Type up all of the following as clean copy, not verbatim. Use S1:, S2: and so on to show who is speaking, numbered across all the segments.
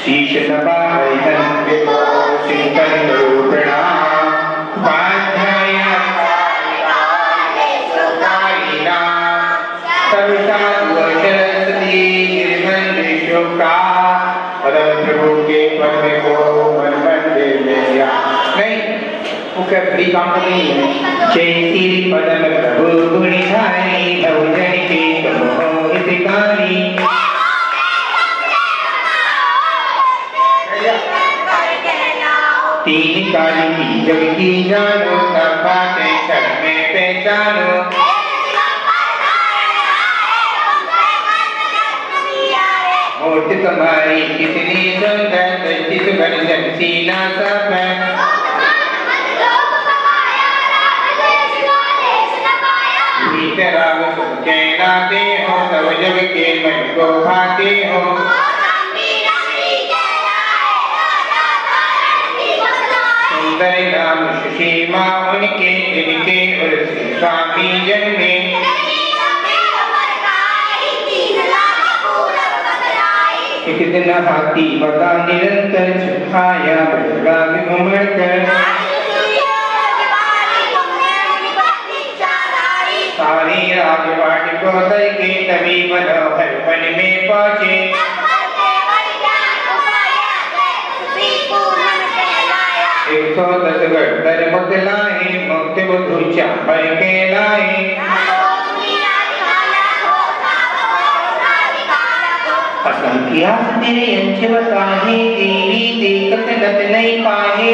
S1: शीश नवाय विभो चिंतन रूपिणा वाध्याया कविता वचरसती निर्मंद्रिशोका परम प्रभु के पद को मन बंदे मेरा नहीं वो क्या बड़ी काम नहीं है चैती पदम प्रभु गुणिधारी भवजन के तुम हितकारी तीन काली की जग की जानो सब बातें क्षण में पहचानो मूर्ति तुम्हारी कितनी सुंदर सच्चित भरजन सीना सब भीतर आग तुम कहलाते हो सब जग के मन को भाते हो सुंदर नाम सुषीमा उनके जिनके उर्स स्वामी जन्मे एक दिन हाथी बता निरंतर छुपाया बजरा में उमड़ कर सारी राजवाट को दर के तभी मनोहर वन में पहुंचे एक 110 गढ़ मुक्त लाए मुक्त बुद्धू चापर के लाए असंख्या तेरे अंश बताहे तेरी देखत लत नहीं पाए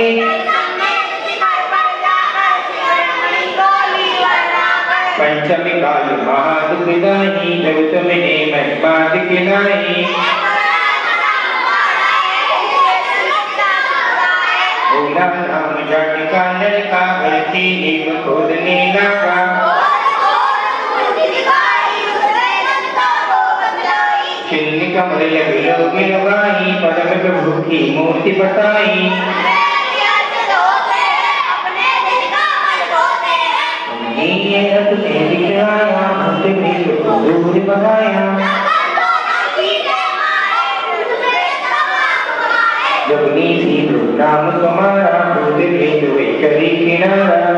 S1: पंचमी काल महादुखदाई जब तुमने महिमा दिखलाई भोला नाम जाटिका नरका भरती नीम खोदने लगा चिन्ह कमल लगिलो गिलवाई परम प्रभु की मूर्ति बताई ये अपने दिखाया भक्त भी दूर भगाया जगनी सी नाम तुम्हारा दूध भेद वे करी किनारा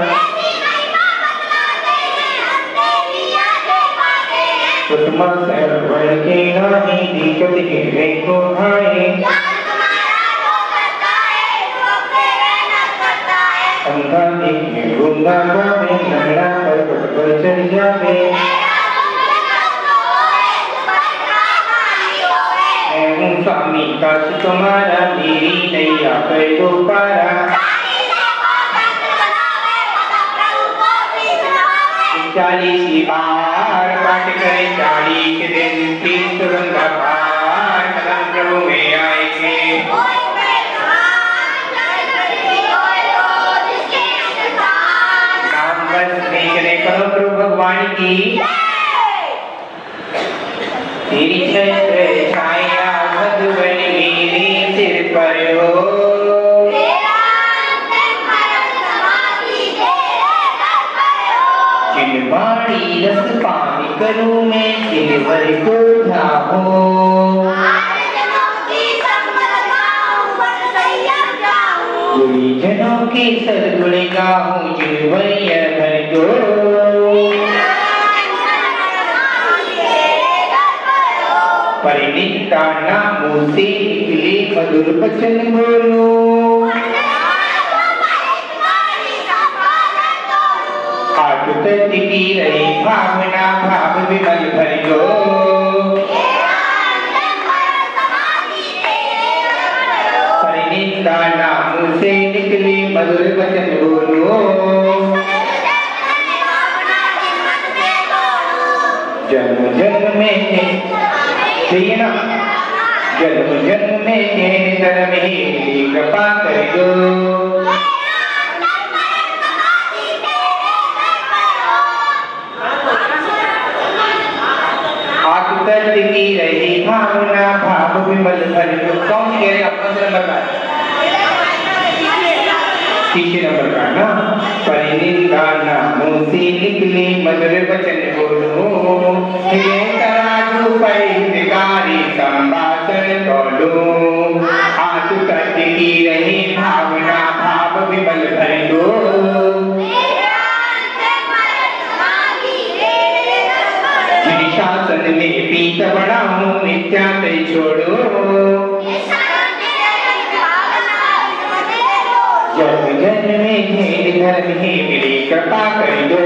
S1: तुम सर्वण के नामी दिक्कत गिरे को भाई अंधा दिखे गुंगा गावे नगड़ा पर चढ़ जावे स्वामी का तुम्हारा मेरी नैया कर दो पारा 40 बार पाठ करे 40 दिन की सुगंध पार कदम प्रभु में आएंगे नाम बस नहीं करो प्रभु भगवान की तेरी छत्र छाया मधुबन मेरे सिर पर हो जिनवाणी रस पानी करूं मैं जिनवर को ढाहो गुणीजनों के सदगुण गाऊं जिनवरिया भर को परिणीता नामों से निकले मधुर वचन बोलो आकुत की रही भावना भाव विमल भरियो परिणीता नामों से निकले मधुर वचन बोलो जन्म जन्म में चाहिए ना जन्म जन्म में तेरे धर्म ही कृपा कर दो आकुत की रही भावना भाव विमल भर दो कौन कह रहे अपना नंबर का तीसरे नंबर का ना परिणीता नामों से निकले मधुर वचन बोलो हे तराजू पर संभाषण बोलो कृपा कर दो।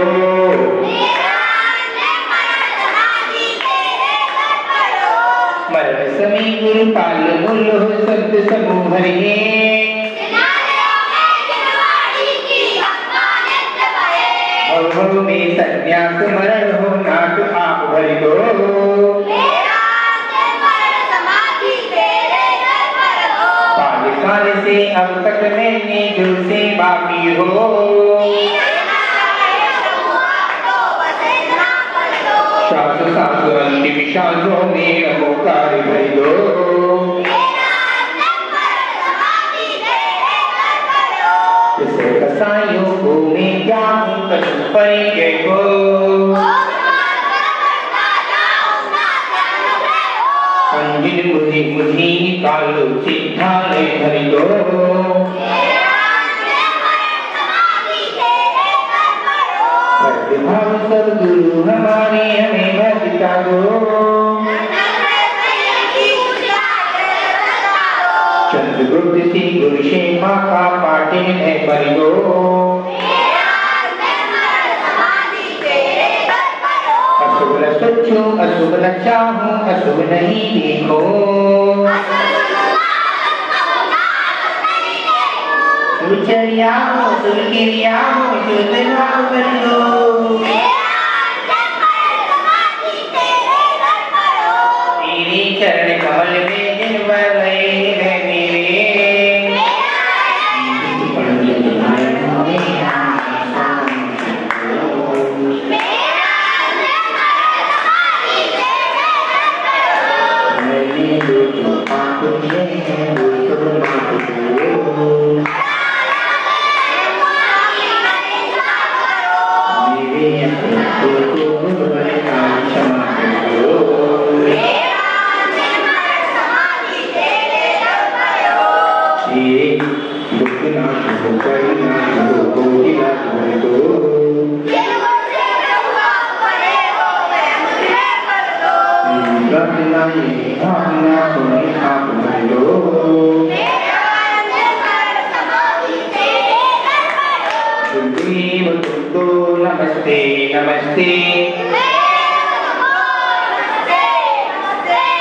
S1: मरण समय गुरु पाल बोलो संत समूह हरिये। भव में संन्यास मरण हो नाथ आप भरि दो। काल से अब तक मैंने जो सेवा की हो, श्वास सांस अंतिम श्वासों में नमो कार्य भरि दो। कसाइयों को मैं क्या हूँ कछु परिचय को, अंजिन मुझे निकालो सिद्धालय भरि दो। प्रतिभाव सद्गुरु हमारे हमें भजिता दो। चंद्रगुप्त सी गुरु शेमा का पाटे है भरि दो। अशुभ न सोचो अशुभ न चाहो अशुभ नहीं देखो, सुचर्या हो सुरकिरिया हो शुद्ध भाव कर दो। तेरे चरण कमल में जन्म गए हैं मेरे, नमस्ते नमस्ते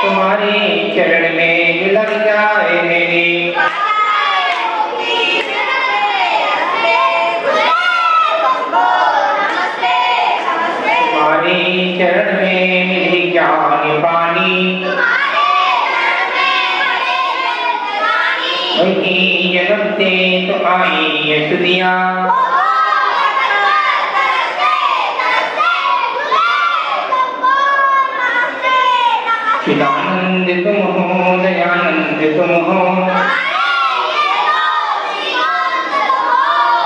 S1: तुम्हारे चरण में लग जाए मेरे, तुम्हारे चरण में मिले ज्ञान पानी, वही जन्म से तो आई सुदिया। चिदानंद तुम हो दयानंद तुम हो,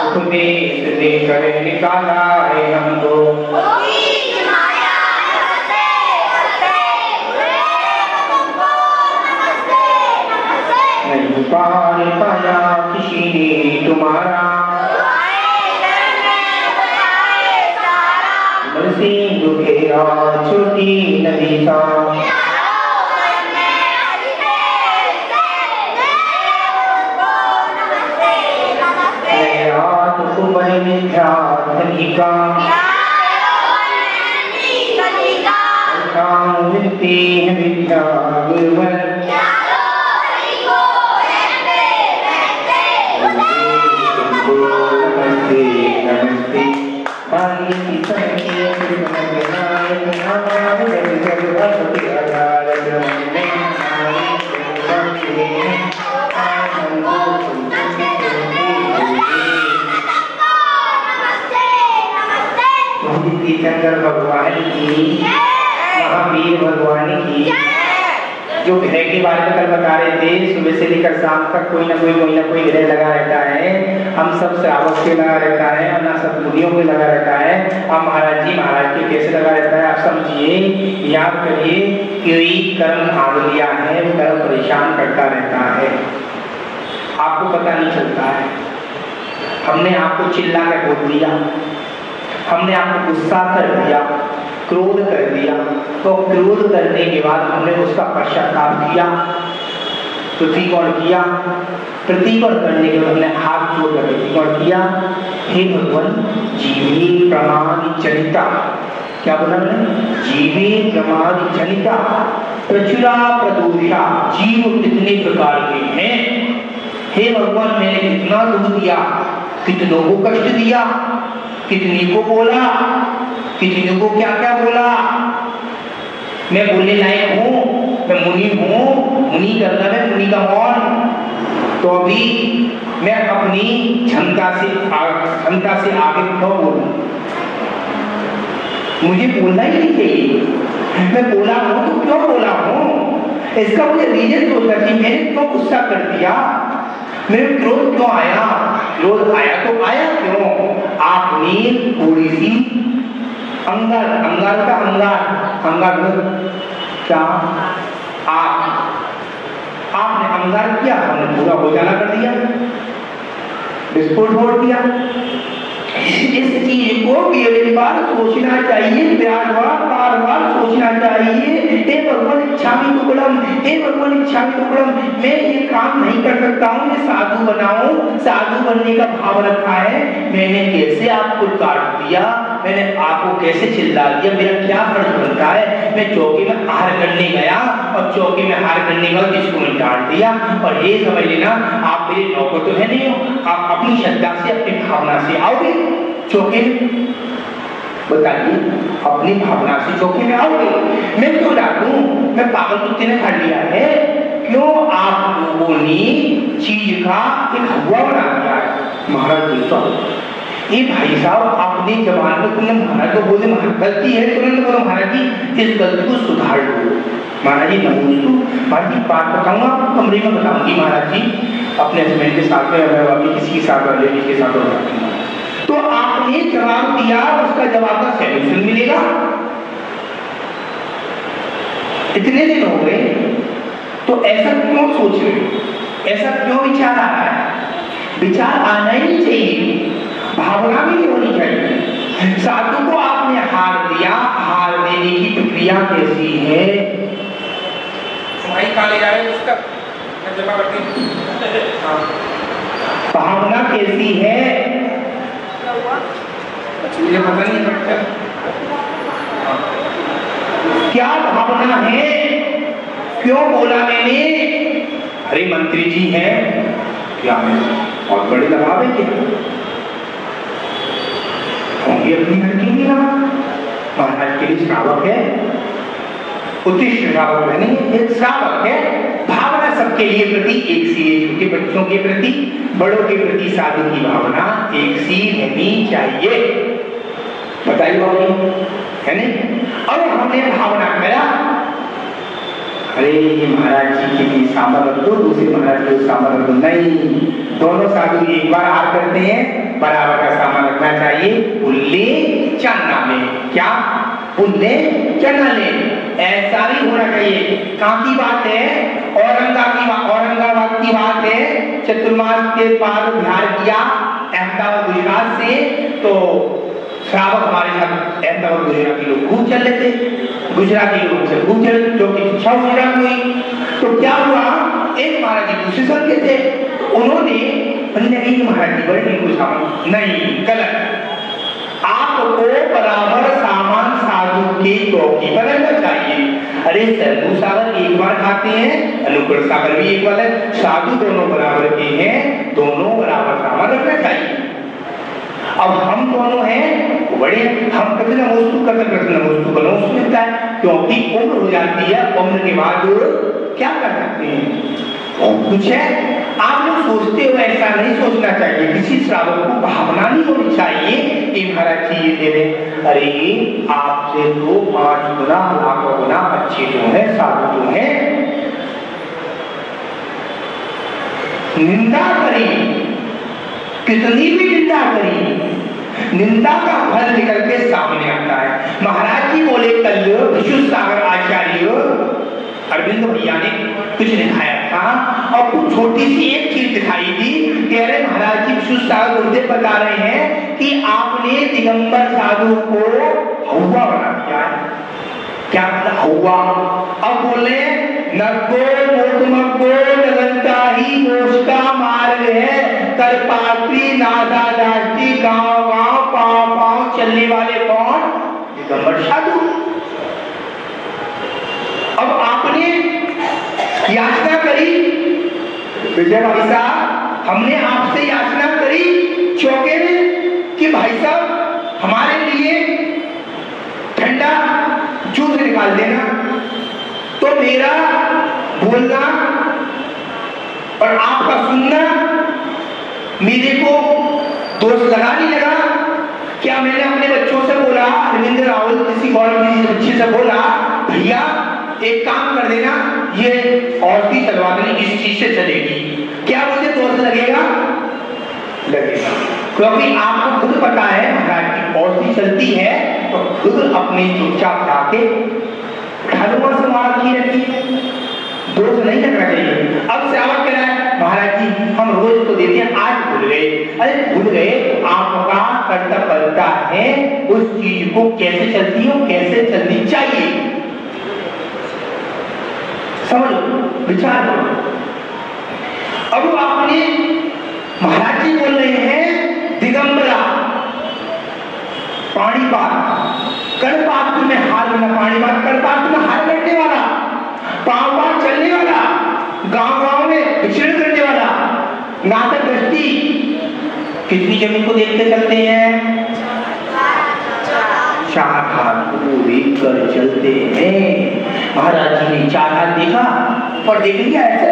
S1: उपदेश देकर निकाला है हमको। नहीं पार पाया किसी ने तुम्हारा, बरसी दुखेरा छोटी नदी सा। मिलती है विद्या गुरुवर, नमस्ते नमस्ते शंकर भगवान की, महावीर भगवान की। जो ग्रह के बारे में कल बता रहे थे, सुबह से लेकर शाम तक कोई ना कोई ग्रह लगा रहता है। हम सब श्रावक के लगा रहता है, अपना सब मुनियों के लगा रहता है। अब महाराज जी महाराज के कैसे लगा रहता है आप समझिए, याद करिए। कोई कर्म भाग लिया है, कर्म परेशान करता रहता है, आपको पता नहीं चलता है। हमने आपको चिल्ला कर बोल दिया, हमने आपको गुस्सा कर दिया, क्रोध कर दिया, तो क्रोध करने के बाद हमने उसका पश्चाताप किया, प्रतिकोण किया, प्रतिकोण करने के बाद हमने हाथ जोड़ कर प्रतिकोण किया, हे भगवान जीवे प्रमाद जनिता, क्या बोला मैंने, जीवे प्रमाद जनिता प्रचुरा प्रदोषा, जीव कितने प्रकार के हैं, हे भगवान मैंने कितना दुख दिया, कितनों को कष्ट दिया, कितनी को बोला, कितनी को क्या क्या बोला, मैं बोलने लायक हूँ, मैं मुनि हूँ, मुनि करना है मुनि का मौन, तो अभी मैं अपनी क्षमता से आगे क्यों बोलूं, मुझे बोलना ही नहीं चाहिए, मैं बोला हूँ तो क्यों बोला हूँ, इसका मुझे रीजन सोचना चाहिए, मैंने क्यों गुस्सा कर दिया, मेरे क्रोध क्यों आया, क्रोध आया तो आया क्यों, आपने थोड़ी सी अंगार, अंगार का अंगार क्या, आपने अंगार किया, हमने पूरा उजाला कर दिया, विस्फोट छोड़ दिया। इस चीज को मेरे बार सोचना चाहिए, बार बार सोचना चाहिए, हे भगवान इच्छामि टुकड़म, हे भगवान इच्छामि टुकड़म, मैं ये काम नहीं कर सकता हूँ, मैं साधु बनाऊं, साधु बनने का भाव रखा है, मैंने कैसे आपको काट दिया, मैंने आपको कैसे चिल्ला दिया, मेरा क्या फर्ज बनता है, मैं चौकी में हार करने गया और चौकी में हार करने के बाद किसको मैं डांट दिया, और ये समझ लेना आप मेरे नौकर तो है नहीं हो, आप अपनी श्रद्धा से अपनी भावना से आओगे चौके में, बताइए अपनी भावना से चौके में आओगे, मैं क्यों डांटूं, मैं पागल कुत्ते ने खा लिया है, क्यों आप लोगों ने चीज का एक हवा बना दिया है, महाराज ये भाई साहब अपने जवान को तुमने महाराज को बोले महाराज गलती है, तुरंत बोलो महाराज जी इस गलती को सुधार लो, महाराज जी नमोस्तु, महाराज जी बात बताऊंगा आपको कमरे में बताऊंगी, महाराज जी अपने हस्बैंड के साथ में अभी किसी के साथ लेडीज के साथ बताऊंगा, तो आपने जवाब दिया, उसका जवाब का सॉल्यूशन मिलेगा, इतने दिन हो गए तो ऐसा क्यों सोच रहे, ऐसा क्यों विचार आ रहा है, विचार आना ही नहीं चाहिए, भावना भी नहीं होनी चाहिए, साधु को आपने हार दिया, हार देने की प्रक्रिया कैसी है, भावना कैसी है, ये पता नहीं क्या भावना है, क्यों बोला मैंने, अरे मंत्री जी हैं क्या है, बहुत बड़े दबाव है क्या, होंगे अपनी लड़की नहीं रहा, महाराज के लिए श्रावक है, उत्कृष्ट श्रावक है नहीं, एक श्रावक है, भावना सबके लिए प्रति एक सी है, छोटे बच्चों के प्रति बड़ों के प्रति साधु की भावना एक सी रहनी चाहिए, बताइए बाबू है नहीं, और हमने भावना करा, अरे ये महाराज जी के लिए सांबर रख दो, दूसरे महाराज के सांबर रख दो, नहीं, दोनों साधु एक बार हार करते हैं, बराबर का सामान रखना चाहिए, उल्ले चना में, क्या उल्ले चना ले, ऐसा ही होना चाहिए, कहाँ की बात है, औरंगाबाद की बात है, चतुर्मास के पार बिहार किया, अहमदाबाद गुजरात से, तो श्रावक हमारे साथ अहमदाबाद गुजराती लोग खूब चल रहे थे, गुजराती लोग से खूब चल, जो कि इच्छा गुजरात हुई, तो क्या हुआ, एक महाराज जी दूसरे संघ के थे, उन्होंने नहीं महाराज जी बड़े कुछ सामान नहीं, गलत, आपको बराबर सामान साधु की चौकी पर रखना चाहिए, अरे साधु सागर एक बार खाते हैं, अनुकूल सागर भी एक बार है, साधु दोनों बराबर के हैं, दोनों बराबर सामान रखना चाहिए, अब हम दोनों हैं बड़े, हम कभी नमोस्तु करते नमोस्तु बनो मिलता है, क्योंकि उम्र हो जाती है, उम्र के बाद क्या कर सकते हैं, कुछ है, आप लोग सोचते हो, ऐसा नहीं सोचना चाहिए, किसी श्रावक को भावना नहीं होनी चाहिए कि महाराज जी ये दे दें, अरे आपसे तो 5 गुना लाखों गुना अच्छे जो है साधु जो है, निंदा करी, कितनी भी निंदा करी, निंदा का फल निकल के सामने आता है, महाराज जी बोले कल विशुद्ध सागर आचार्य अरविंद भैया ने कुछ दिखाया था, और कुछ छोटी सी एक चीज दिखाई थी, कह रहे महाराज जी विशुद्ध सागर गुरुदेव बता रहे हैं कि आपने दिगंबर साधु को हौवा बना दिया है, क्या हौवा, अब बोले नग्गो मोटमग्गो नगंता ही मोक्ष का मार्ग है। कल्पात्री नादा दाष्टी गांव गांव पांव पांव चलने वाले कौन? दिगंबर साधु। अब आपने याचना करी विजय भाई साहब, हमने आपसे याचना करी चौके में कि भाई साहब हमारे लिए ठंडा जूस निकाल देना। तो मेरा बोलना और आपका सुनना मेरे को दोष लगा नहीं लगा? क्या मैंने अपने बच्चों से बोला, अरविंद राहुल किसी गौरव बच्चे से बोला भैया एक काम कर देना, ये औरती चलवा देनी, इस चीज से चलेगी, क्या मुझे दोष लगेगा? लगेगा, क्योंकि आपको खुद पता है महाराज की औरती चलती है तो खुद अपने चुपचाप जाके ठाकुर से मारा की रहती है, दोष नहीं करना चाहिए। अब श्रावण कह रहा है महाराज जी हम रोज तो देते हैं, आज भूल गए। अरे भूल गए, आपका कर्तव्य बनता है उस चीज को कैसे चलती हो, कैसे चलनी चाहिए, समझो, विचार करो। अब आपने महाराज जी बोल रहे हैं दिगंबरा पाणीपात, कड़पात्र में हार बना, पाणीपात कड़पात्र में हार बैठने वाला, पांव पांव चलने वाला, गांव गांव में विचरण करने वाला, नाटक दृष्टि, कितनी जमीन को देखते चलते हैं? 4 हाथ को देख कर चलते हैं। महाराज जी ने 4 हाथ देखा और देख लिया ऐसे।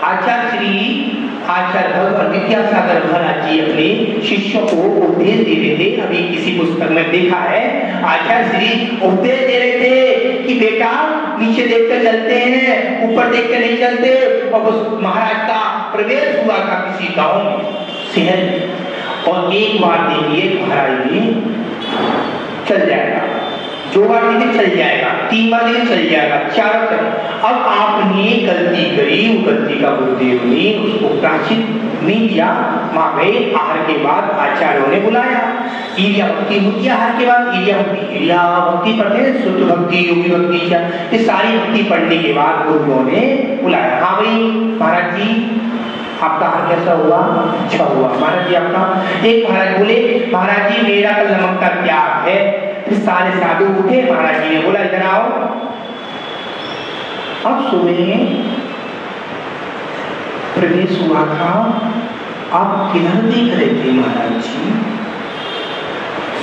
S1: आचार्य भगवान विद्यासागर महाराज जी अपने शिष्यों को उपदेश दे रहे थे। अभी किसी पुस्तक में देखा है आचार्य श्री उपदेश दे रहे थे कि बेटा नीचे देखकर चलते हैं, ऊपर देखकर नहीं चलते। और उस महाराज का प्रवेश हुआ था किसी गांव में, शहर में, और एक बार देखिए महाराज जी चल जाएगा, 2 बार देखिए चल जाएगा, 3 बार देखिए चल जाएगा, 4 बार। अब आपने गलती करी, वो गलती का गुरुदेव ने उसको प्रायश्चित नहीं दिया, मां गए। आहार के बाद आचार्यों ने बुलाया, ईर्या भक्ति होती है आहार के बाद, ईर्या भक्ति पढ़ते हैं, शुद्ध भक्ति, योगी भक्ति, ये सारी भक्ति पढ़ने के बाद गुरुओं ने बुलाया। हाँ भाई महाराज जी आपका आहार कैसा हुआ? अच्छा हुआ। महाराज जी आपका? एक महाराज बोले महाराज जी मेरा कल नमक का त्याग है। फिर सारे साधु उठे, महाराज जी ने बोला इधर आओ। अब सुनिए, प्रवेश हुआ था, आप किधर देख रहे थे महाराज जी?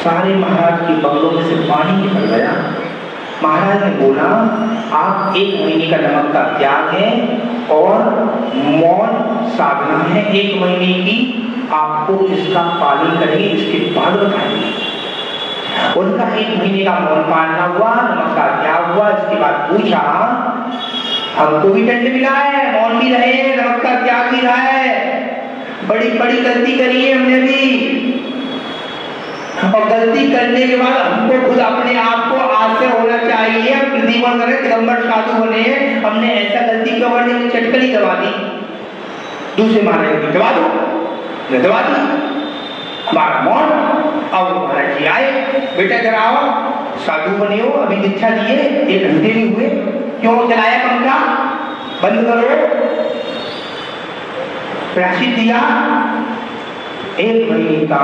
S1: सारे महाराज के बगलों में से पानी निकल गया। महाराज ने बोला आप 1 महीने का नमक का त्याग है और मौन साधना है, 1 महीने की आपको इसका पालन करेंगे, इसके बाद बताएंगे। उनका 1 महीने का मौन पालना हुआ, नमक का त्याग हुआ। इसके बाद पूछा हमको भी दंड मिला है, मौन भी रहे, नमक का त्याग भी रहा है, बड़ी बड़ी गलती करी है हमने भी, और गलती करने के बाद हमको खुद अपने आप को आश्चर्य होना चाहिए। प्रतिबंध करें, दिगंबर साधु बने, हमने ऐसा गलती क्यों कर दी? चटकली दबा दी, दूसरे महाराज दबा दो, दबा दी, हमारा मौन। अब महाराज जी आए, बेटा जरा आओ, साधु बने हो, अभी दीक्षा दिए, 1 घंटे नहीं हुए, क्यों चलाया पंखा? बंद करो। प्रायश्चित दिया, 1 महीने का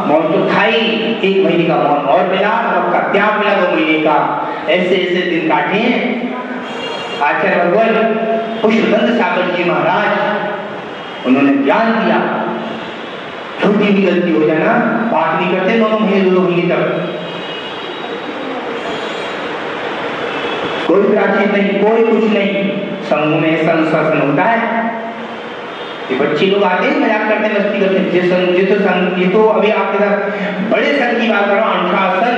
S1: मौन तो था ही, 1 महीने का मौन और मिला, नमक का त्याग मिला 2 महीने का। ऐसे ऐसे दिन काटे। आचार्य भगवान पुष्पदंत सागर जी महाराज उन्होंने ज्ञान दिया, छोटी भी गलती हो जाना बात नहीं करते, 2 महीने तक कोई प्राचीन नहीं, कोई कुछ नहीं, समूह में संशासन होता है। ये बच्चे लोग आते हैं मजाक करते हैं, मस्ती करते हैं, ये तो अभी आपके साथ बड़े संघ की बात कर रहा हूँ, अनुशासन।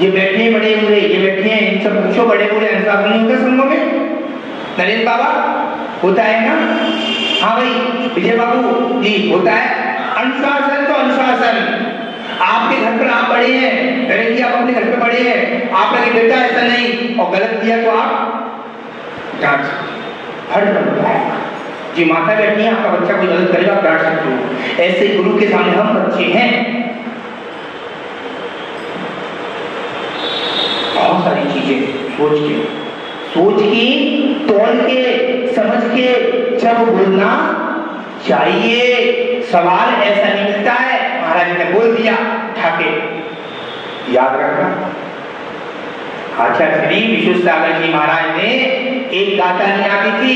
S1: ये बैठे हैं बड़े बूढ़े, ये बैठे हैं, इन सब पूछो बड़े बूढ़े अनुशासन नहीं होता संघों में? नरेंद्र बाबा होता है ना? हाँ भाई विजय बाबू जी होता है अनुशासन। तो अनुशासन आपके घर पर आप बड़े हैं, नरेंद्र जी आप अपने घर पे बड़े हैं, आप लगे बेटा ऐसा नहीं, और गलत किया तो आप डांट सकते, हर बनता है जी। माता बैठी है, आपका बच्चा कोई गलत करेगा आप डांट सकते हो, ऐसे गुरु के सामने हम बच्चे हैं। बहुत सारी चीजें सोच के, तोल के, समझ के जब बोलना चाहिए। सवाल ऐसा नहीं मिलता है महाराज ने बोल दिया ठाके, याद रखना। आचार्य श्री विश्व सागर जी महाराज ने एक गाथा नहीं आती थी,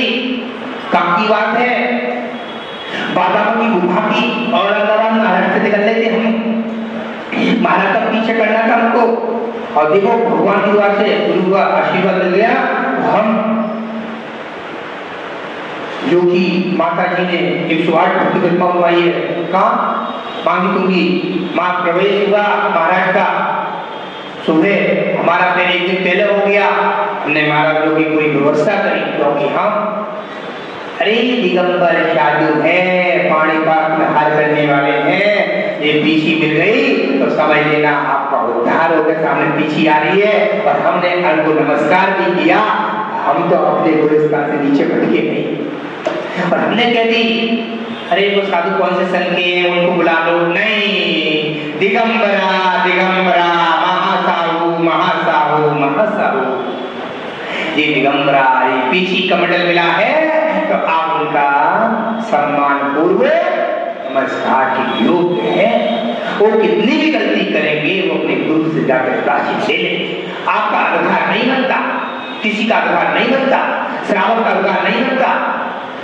S1: कब की बात है, बादाम की गुफा की, और अंदर महाराज से निकल लेते हम, महाराज का पीछे करना था हमको, और देखो भगवान की दुआ से गुरु का आशीर्वाद मिल गया। हम जो कि माता जी ने 108 भक्ति कल्पा हुई है, कहाँ मांगी दूंगी, माँ प्रवेश हुआ महाराज का। सुबह हमारा पहले एक दिन पहले हो गया, हमने महाराज लोगों की कोई व्यवस्था करी, क्योंकि हम अरे दिगंबर साधु है, पानी का हार करने वाले हैं, ये पीछी मिल गई तो समझ लेना आपका उद्धार होकर सामने पीछी आ रही है। और हमने उनको नमस्कार भी किया, हम तो अपने गुरुस्थान से नीचे भटके नहीं, और हमने कह दी अरे वो साधु कौन से संघ के हैं, उनको बुला लो। नहीं, दिगंबरा दिगंबरा, महासाहु महासाहु महासाहु, ये दिगंबरा, ये पीछी कमंडल मिला है, तो आप उनका सम्मान पूर्वक नमस्कार के योग्य है। वो कितनी भी गलती करेंगे वो अपने गुरु से जाकर प्रायश्चित ले लेंगे। आपका अधिकार नहीं बनता, किसी का अधिकार नहीं बनता, श्रावक का अधिकार नहीं बनता।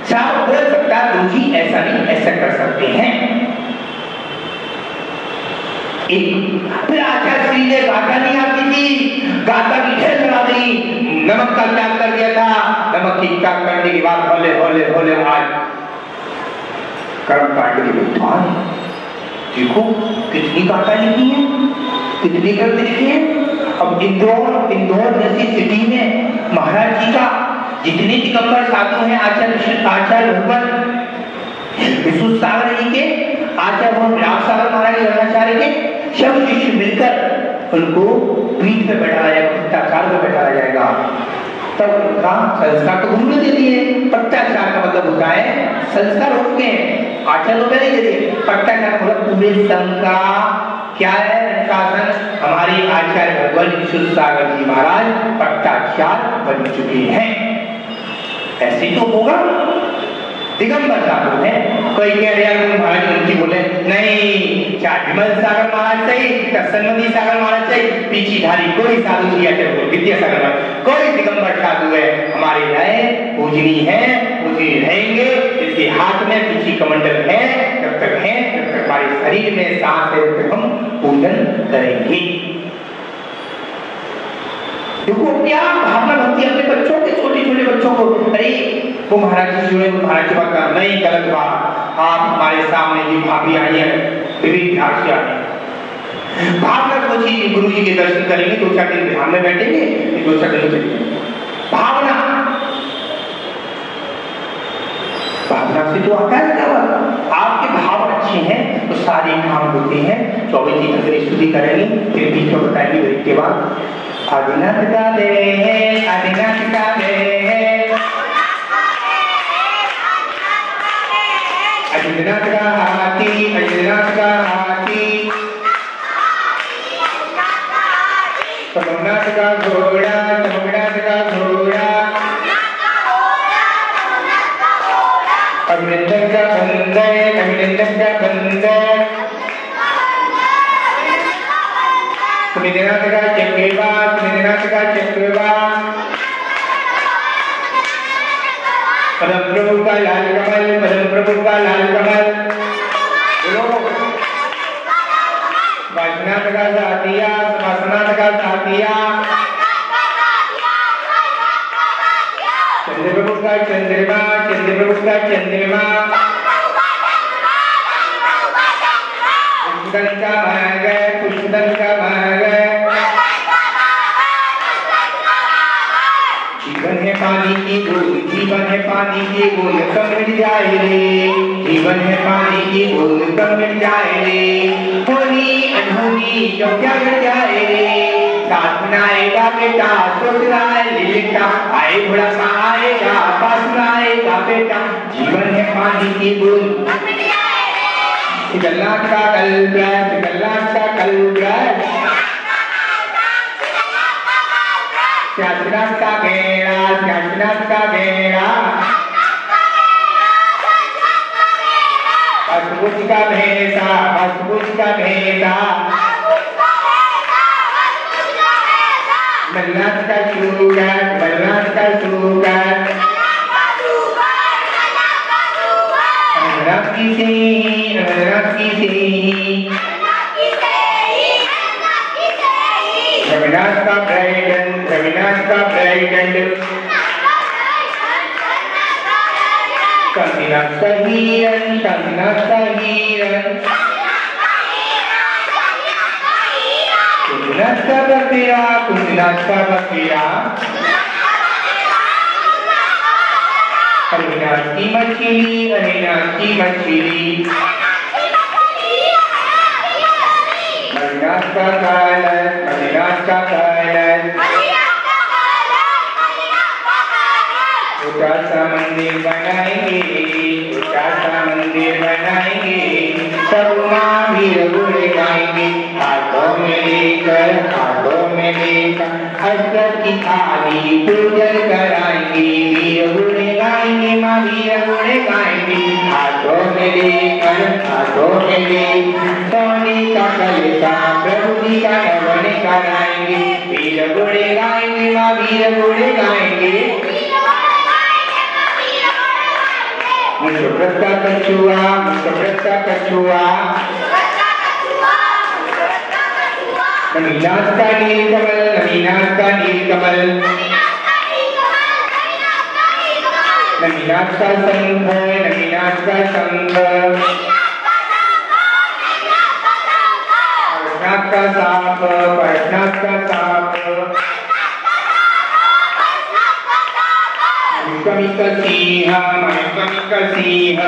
S1: श्रावक बोल सकता गुरु जी ऐसा नहीं, ऐसा कर सकते हैं। एक फिर आचार्य श्री ने गाथा नहीं आती थी, गाथा की ढेर लगा दी, नमक का त्याग कर दिया था, नमक की त्याग करने के बाद होले होले होले आज कर्म कांड के विद्वान, देखो कितनी गाथा लिखी है, कितनी ग्रंथ लिखी है। अब इंदौर जैसी सिटी में महाराज जी का जितने दिगंबर साधु हैं, आचार्य भगवान विश्व सागर जी के, आचार्य राम सागर महाराज रणाचार्य के सब शिष्य मिलकर उनको पीठ पे बैठाया जाएगा, पट्टाचार पे बैठाया जाएगा। तब उनका संस्कार तो गुरु ने दे दिए, पट्टाचार का मतलब होता है संस्कार हो चुके हैं, आचार्य लोग नहीं दे दिए। पट्टाचार मतलब पूरे संघ का क्या है, शासन। हमारे आचार्य भगवान विश्व सागर जी महाराज पट्टाचार बन चुके हैं, ऐसे तो होगा। दिगंबर साधु है, कोई कह रहा है महाराज उनकी बोले नहीं, चाहे विमल सागर महाराज सही, सन्मति सागर महाराज सही, पीछी धारी कोई साधु दिया विद्यासागर महाराज, कोई दिगंबर साधु है हमारे नए पूजनी है, पूजनी रहेंगे। इसके हाथ में पीछी कमंडल है, जब तक है जब तक हमारे शरीर में सांस है तब तक हम पूजन करेंगे। देखो क्या भावना भक्ति अपने बच्चों के, छोटे छोटे बच्चों को, अरे वो महाराज जी जो है महाराज की बात कर नहीं, गलत बात, आप हमारे सामने जी भाभी आई है, विविध ध्यान से आए, भावना सोची गुरु जी के दर्शन करेंगे, 2-4 दिन ध्यान में बैठेंगे, 2-4 दिन चलेंगे। भावना से तो आता है क्या, आपके भाव अच्छे हैं तो सारे काम होते हैं। 24 दिन अगर स्तुति करेंगे फिर बीच में बताएंगे ब्रेक के बाद। आदिनाथ का दे है, आदिनाथ का दे है, आदिनाथ का हाथी, आदिनाथ का हाथी, समनाथ का घोड़ा, समनाथ का घोड़ा, अभिनंदन का बंदर, अभिनंदन का बंदर, सुमिरनाथ का चक्रवा, सुमिरनाथ का चक्रवा, परम प्रभु का लाल कमल, परम प्रभु का लाल कमल, वासनाथ का साथिया, वासनाथ का साथिया, चंद्र प्रभु का चंद्रमा, चंद्र प्रभु का चंद्रमा, पुष्पदन का महग, पुष्पदन का महग, जीवन है पानी की बूंद, जीवन है पानी की बूंद, कब मिल जाए रे, जीवन है पानी की बूंद, कब मिल जाए रे, होनी अनहोनी जो क्या मिल जाए रे, साथ में आएगा बेटा, सोच रहा है बेटा, आए बुढ़ापा आएगा, पास में आएगा बेटा, जीवन है पानी की बूंद, गल्लाट का कलब्रश, गल्लाट का कलब्रश, शास्त्रार्थ का घेरा, शास्त्रार्थ का घेरा, अष्टभुज का भेसा, अष्टभुज का भेसा, मन्नत का शुगर, मन्नत का शुगर, अमरनाथ की सेही, अमरनाथ की सेही, रविनाथ का ब्राइडन, रविनाथ का ब्राइडन, शांतिनाथ का हीरन, शांतिनाथ का हीरन, कुंजनाथ का बकरिया, कुंजनाथ का बकरिया, हरिनाथ की मछली, हरिनाथ की मछली, हरिनाथ का कलश, हरिनाथ का कलश, छोटा सा मंदिर बनाएंगे, छोटा सा मंदिर बनाएंगे, सब माँ भी रघुड़े गाएंगे, हाथों में लेकर, हाथों में लेकर, हजरत की थाली पूजन कराएंगे, वीर रघुड़े गाएंगे, माँ वीर रघुड़े गाएंगे, हाथों में लेकर, हाथों में लेकर, सोने का कलशा प्रभु जी का नमन कराएंगे, वीर रघुड़े गाएंगे, माँ वीर रघुड़े गाएंगे, मुझव्रत का कछुआ, मुझव्रत का कछुआ, नमीनाथ का नीलकमल, नमीनाथ का नीलकमल, नमीनाथ का शंख, नमीनाथ का शंख, पार्श्वनाथ का साप, पार्श्वनाथ का साप, मणिकर्णिक सिंह, मणिकर्णिक सिंह,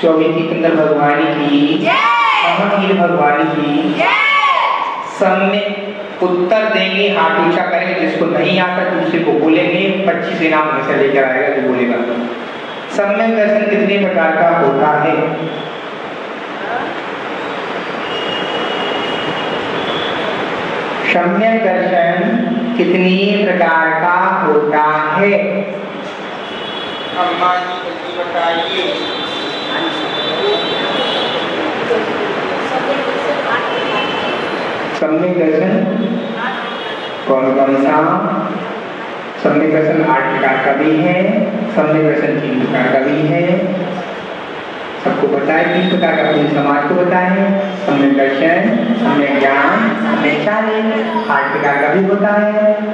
S1: स्वामी तीर्थंकर भगवान की, महावीर भगवान की, सब में उत्तर देंगे, हाथ ऊंचा करेंगे, जिसको नहीं आता दूसरे को बोलेंगे, 25 इनाम हमेशा लेकर आएगा जो बोलेगा। सम्यक दर्शन कितने प्रकार का होता है? सम्यक दर्शन कितनी प्रकार का होता है? अम्मा जी जल्दी बताइए। सम्यक दर्शन कौन कौन सा? सम्यक दर्शन 8 प्रकार का भी है, सम्यक दर्शन 3 प्रकार का भी है। सबको बताए 3 प्रकार का, पूरे समाज को बताए। सम्यक दर्शन, सम्यक ज्ञान, सम्यक चारित्र 8 प्रकार का भी होता है।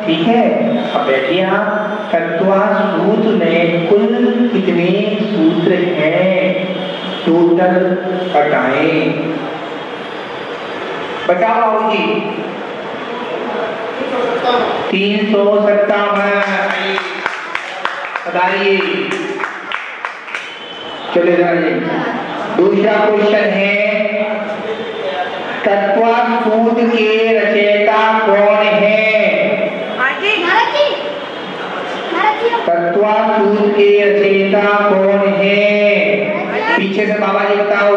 S1: ठीक है, अब बैठिए आप। तत्वसूत्र में कुल कितने सूत्र हैं? टोटल बताएं। बताओ बाबू जी। 357। बताइए। चले जाइए। दूसरा क्वेश्चन है, तत्वसूत्र के रचयिता कौन है? तत्वसूत्र के रचयिता कौन है? पीछे से बाबा जी बताओ।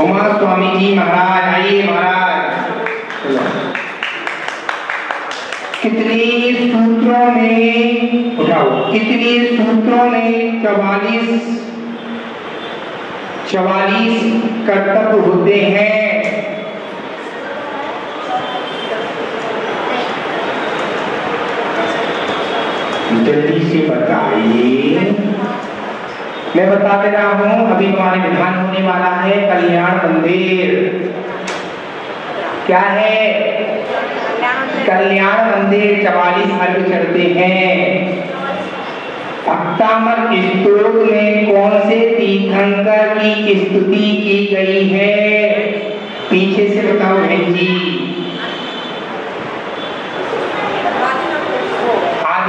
S1: उमा स्वामी जी महाराज, आइए महाराज। कितने सूत्रों में, उठाओ, कितने सूत्रों में 44 कर्तव्य होते हैं? जल्दी से बताइए। मैं बता दे रहा हूं, अभी हमारे विधान होने वाला है कल्याण मंदिर। क्या है? कल्याण मंदिर 44 अर्घ चढ़ते हैं। अष्टामर स्तोत्र में कौन से तीर्थंकर की स्तुति की गई है?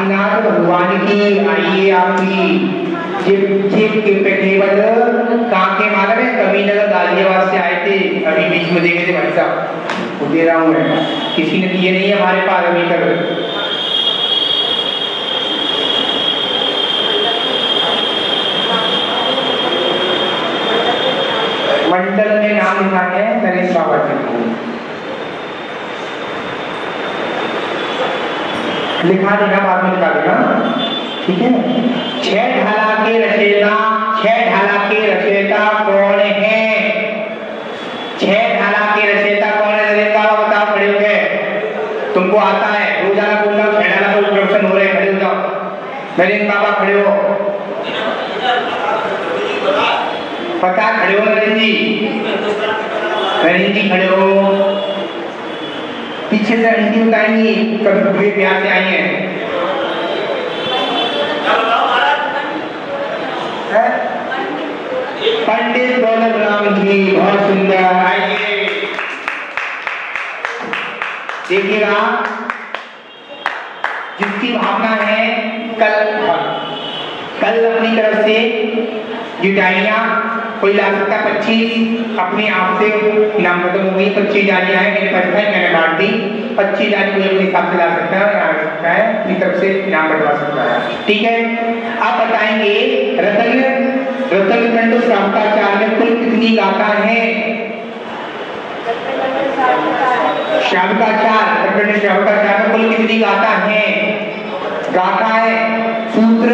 S1: आदिनाथ भगवान की आइए आपकी जीप के केवल कांके मालूम है कबीरनगर गाजियाबाद से आए थे, अभी बीच में देखे थे भाई साहब, वो दे रहा हूँ मैं, किसी ने दिए नहीं है हमारे पास अभी तक। मंडल में नाम लिखाने हैं नरेश बाबा जी को, लिखा देना, बाद में लिखा देना, ठीक है। छह ढाला के रचयिता, छह ढाला के रचयिता कौन है? छह ढाला के रचयिता कौन है? नरेश बाबा बताओ, खड़े हो गए, तुमको आता है रोजाना बोलना, छह ढाला का इंट्रोडक्शन हो रहे, खड़े हो जाओ। नरेश बाबा खड़े हो, पता, खड़े हो नरेश जी, नरेश जी खड़े हो। पीछे से हिंदी बताएंगी, कभी बुरे प्यार से आई है। पंडित दौलत राम जी, बहुत सुंदर, आइए देखिएगा। जिसकी भावना है कल अपनी तरफ से जुटाइयां कोई ला सकता, 25 अपने आप से इनाम खत्म हो गई, 25 जालियां हैं मेरे पास है, मैंने बांट दी, 25 जाली कोई अपने हिसाब से ला सकता है, आ सकता है, अपनी तरफ से इनाम बंटवा सकता है, ठीक है। आप बताएंगे रतन श्यामकाचार्य कुल कितनी गाथा है? श्यामकाचार्य कुल कितनी गाथा है? गाथा है, सूत्र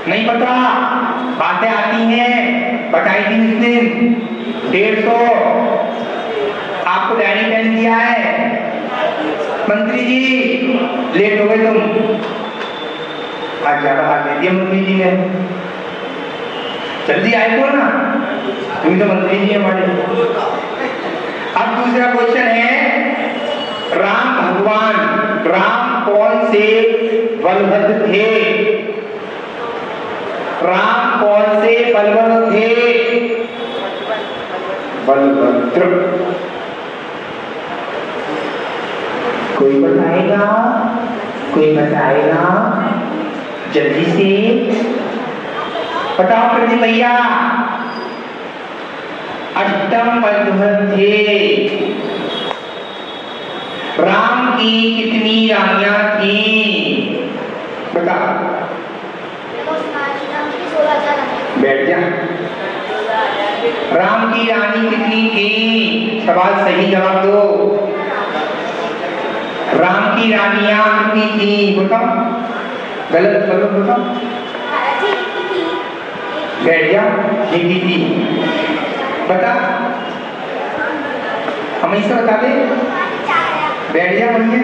S1: नहीं पता, बातें आती हैं, बताई थी इस दिन, 150। आपको डायरी पेन दिया है मंत्री जी, लेट हो गए तुम, आज ज्यादा हाथ दे दिया मंत्री जी ने, जल्दी आए तो ना, तुम तो मंत्री जी हमारे। अब दूसरा क्वेश्चन है, राम भगवान, राम कौन से बलभद्र थे? राम कौन से बलभद्र थे? बलभद्र, कोई बताएगा? कोई बताएगा? जल्दी से बताओ प्रदीप भैया। अष्टम बलभद्र थे। राम की कितनी रानियां थी? बताओ। बैठ जा। राम की रानी कितनी थी? सवाल सही जवाब दो। राम की रानियां कितनी थी? बताओ, गलत गलत बताओ। बैठ जा, हिंदी थी, बता, हमेशा बता दे, बैठ जा बोलिए।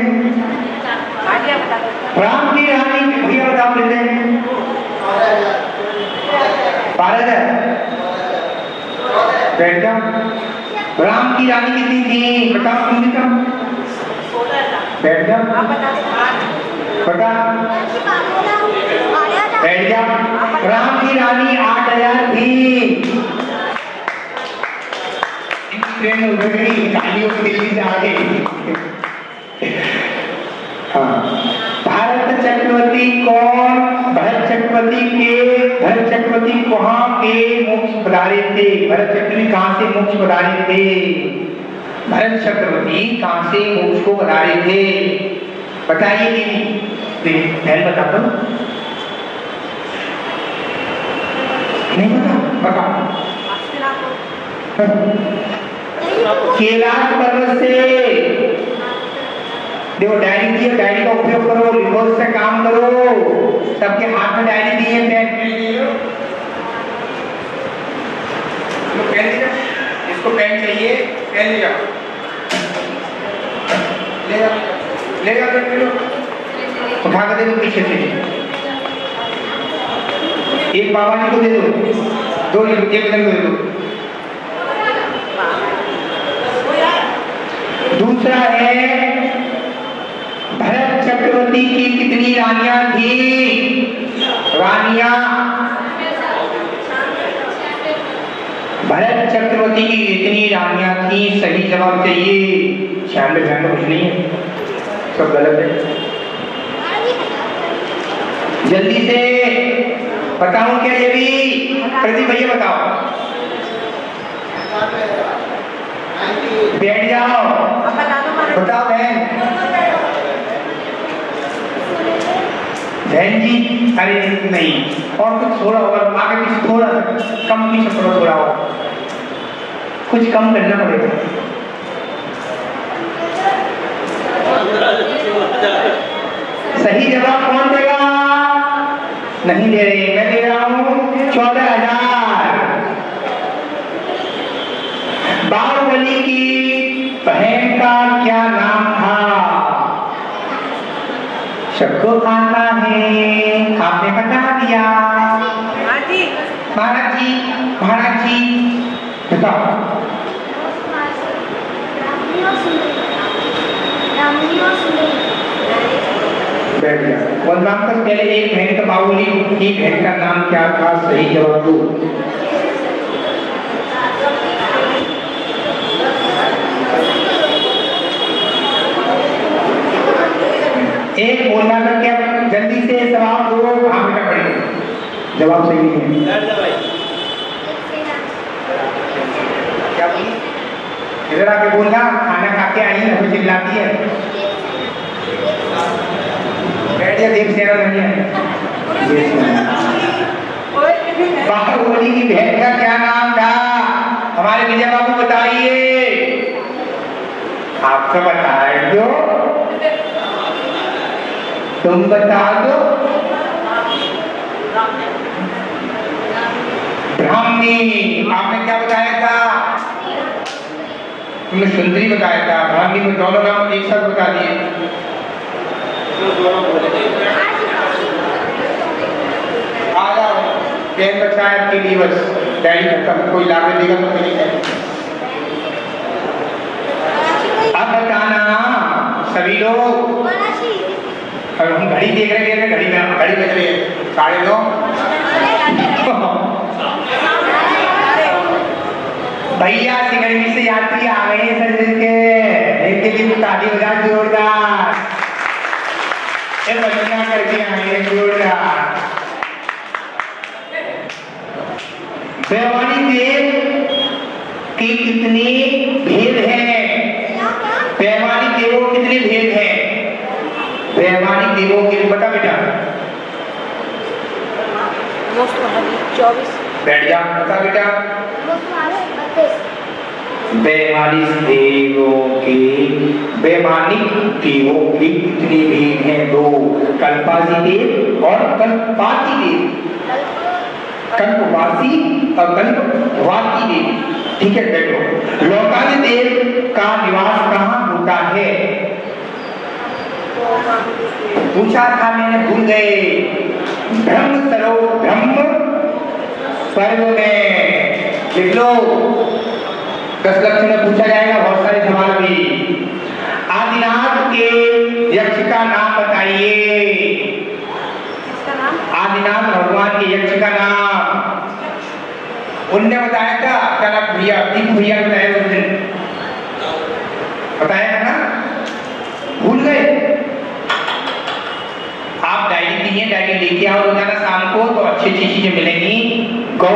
S1: राम की रानी भैया बताओ, लेते 12,000, बैठ जा। राम की रानी कितनी थी? बताओ, तुम बताओ, बैठ जा, बता, बैठ जा। राम की रानी 8,000 थी। ट्रेन उड़ गई, गाड़ियों की दिल्ली से आ गई। हाँ, भारत चक्रवर्ती कौन? भरत चक्रवर्ती कहाँ के मोक्ष पधारे थे? भरत चक्रवर्ती कहाँ से मोक्ष पधारे थे? भरत चक्रवर्ती कहाँ से मोक्ष को पधारे थे? बताइए दीदी, बहन बता दो, नहीं बता, कैलाश पर्वत से देखो, डायरी दी है, डायरी का उपयोग करो, लिखो, से काम करो, सबके हाथ में डायरी दी है, पेन लिया, इसको पेन चाहिए, पेन लिया, ले जा, उठा कर दे दो पीछे से, एक बाबा जी को दे दो, दो एक बदन को दे दो। दूसरा है, भरत चक्रवर्ती की कितनी रानियां थी? रानियां, भरत चक्रवर्ती की कितनी रानियां थी? सही जवाब चाहिए। 96 कुछ नहीं है, सब गलत है। जल्दी से बताऊं क्या ये भी? प्रदीप भैया बताओ। बैठ जाओ, बताओ बहन। बहन जी, अरे नहीं, और कुछ थोड़ा और आगे पीछे थोड़ा कम पीछे थोड़ा थोड़ा और कुछ कम करना पड़ेगा। सही जवाब कौन देगा? नहीं दे रहे, मैं दे रहा हूं 14,000। बाहुबली की बहन का क्या नाम था? सबको आता है, आपने बता दिया। महाराज जी बताओ। बैठ गया। और नाम तक पहले एक बहन का बाहुबली की बहन का नाम क्या था? सही जवाब दो। एक बोलना था क्या? जल्दी से जवाब दो। हाँ बेटा पढ़िए, जवाब सही नहीं है। क्या बोली? इधर आके बोलना, खाना खा के आई है, हमें चिल्लाती है। बैठ जा, देवसेना नहीं है। बाहुबली की बहन का क्या नाम था? हमारे विजय बाबू बताइए। आपको बता दो, तुम बता दो। ब्राह्मणी। आपने क्या बताया था? तुमने सुंदरी बताया था। ब्राह्मणी को दोनों नाम एक साथ बता दिए। आ जाओ, पेन बचा है आपके लिए बस। डैडी कभी कोई लाके देगा तो नहीं है। अब बताना सभी लोग। अब हम घड़ी देख रहे हैं, घड़ी बज रही है 9:30। भैया सिगरेट से यात्री आ गए हैं सर के। इनके लिए ताली बजा जोरदार। ये बच्चियां करके आए हैं जोरदार। बेवानी देव के कितने भेद हैं? बेवानी देवों कितने भेद हैं? बेवानी देवों के बता बेटा।
S2: 24।
S1: बैठ जा, बता बेटा। बेमानिक देवों के कितने भेद हैं? 2। कल्पासी देव और कल्पाती देव। कल्पवासी और कल्पवाती देव। ठीक है बैठो। लोकादि देव का निवास कहाँ होता है? पूछा था मैंने, भूल गए। ब्रह्म स्वर्ग में। लिख लो, 10 लक्ष्य में पूछा जाएगा बहुत सारे सवाल भी। आदिनाथ के यक्ष का नाम बताइए। आदिनाथ भगवान के यक्ष का नाम उनने बताया था। क्या नाम भैया? दीपू भैया ने बताया उस दिन, बताया था ना? भूल गए? आप डायरी दी है, डायरी लेके आओ रोजाना शाम को, तो अच्छी अच्छी चीजें मिलेंगी। गौ